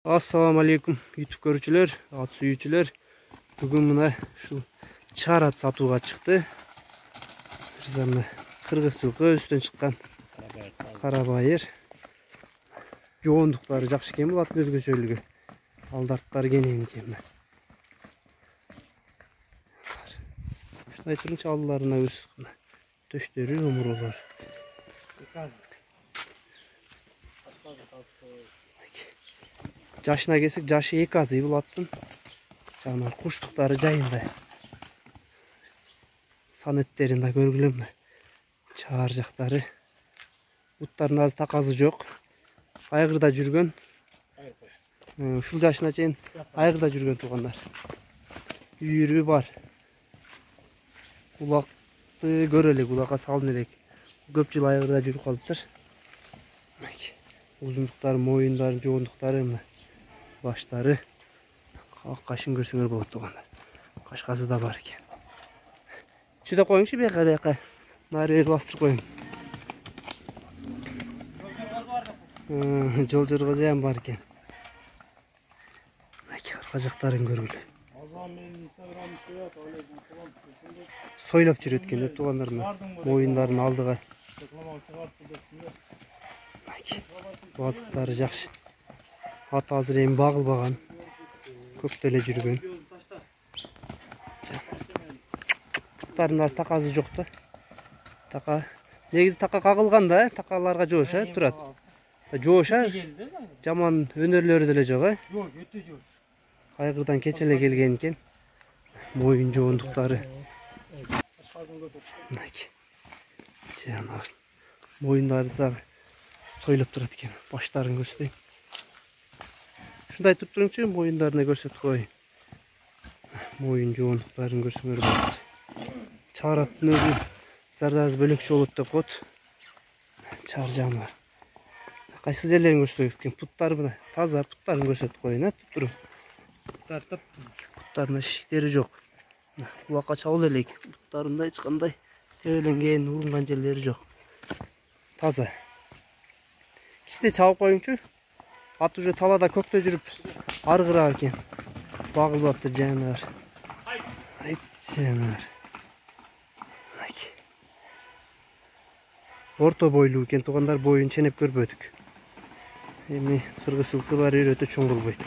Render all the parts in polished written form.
Assalamu alaikum YouTube görücüler, at suyucular. Bugün buna şu çar at satууга çıktı. Bizden Kırgız жылкы üstten çıkan Karabayır. Жоондуктары жакшы экен бул аттын өзгөчөлүгү. Алдарттары кенен экен. Ушундай турунча алдыларына өсүп төштөрү омурулар. Жашына келсек, жашы 2 азый бул аттын. Жанар куштуктары жайында. Санеттерин да көргүлөм. Чаар жактары. Буттардын аз таказы жок. Айгырда жүргөн. Ушул жашына чейин айгырда жүргөн туугандар. Үйүрү бар. Улакты көрөлүк, улакка салын элек. Көп жыл айгырда жүрүп калыптыр. Узундуктары, моюндары, жоондуктары, баштары. Кашын көрсөңөр болот туугандар. Кашкасы да бар экен. Чүдө коюңчу бияка. Нары бастырып коюң. Жол жүргүзөм бар экен. Арка жактарын көргүлө. Сойлоп жүрөт экен туугандар, моюндарын алдыга. Базыктары жакшы. Ат азыр эми багылбаган. Көптө эле жүргөн. Буттардын аз таказы жок да. Така негизи така кагылган да, такаларга жоош турат. Жоош, жаман өнөрлөрү деле жок, Жок, өтө жок. Айгырдан кеч эле келген экен. Моюн жоондуктары. Моюндары да сойлоп турат экен. Баштарын көрсөтөйүн. Ушундай туруп моюндарына көрсөтүп коеюн. Моюн жоондуктарын көрсөңөр болот. Чаар аттын өзү зардасы бөлөкчө болот деп коет. Чаар жаныбар. Кайсы жерлерин көрсөтөйүн экен. Путтары мына таза, путтарын көрсөтүп коеюн, туруп. Тартып, путтарында шиктери жок. Улакка чабыл элек. Путтарында эч кандай тебеленген, урунган жерлери жок. Таза. Кичте чабып коюңчу. Ат уже талада көктө жүрүп аргырак экен. Багылбаптыр жаныбар. Айт жаныбар. Орто бойлуу экен туугандар, боюн ченеп көрбөдүк. Эми кыргыз жылкы бар өтө чоң болбойт.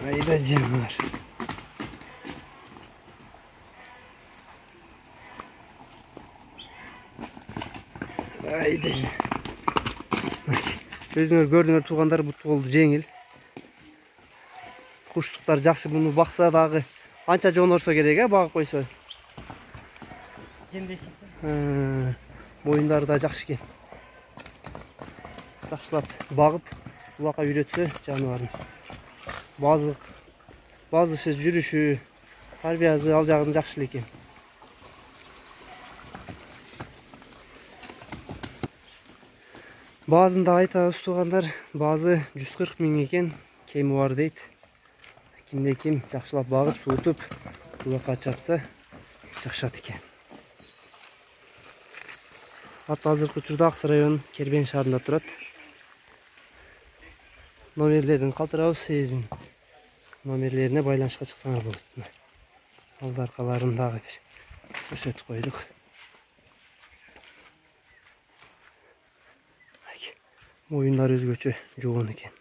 Айда жаныбар. Айда. Өзүңөр көрдүңөр туугандар, бут болду жеңил. Куштуктар жакшы, буну бакса дагы анча жонорсо керек, багып койсо. Моюндары да жакшы экен. Жакшылап багып, улакка үйрөтсө жаныбарын. Базышы, жүрүшү, тарбиясы ал жагын жакшы экен. Базында айтабыз туугандар, базы 140 миң экен, кеми бар дейт. Кимде ким жакшылап багып, суутуп, улакка чапса жакшат экен. Ат азыркы учурда Аксы районунун Кербен шаарында турат. Номерлерин калтырабыз, сезин номерлерине байланышка чыксаңар болот. Алды аркаларын дагы бир көрсөтүп койдук. Моюндар өзгөчө жоон экен.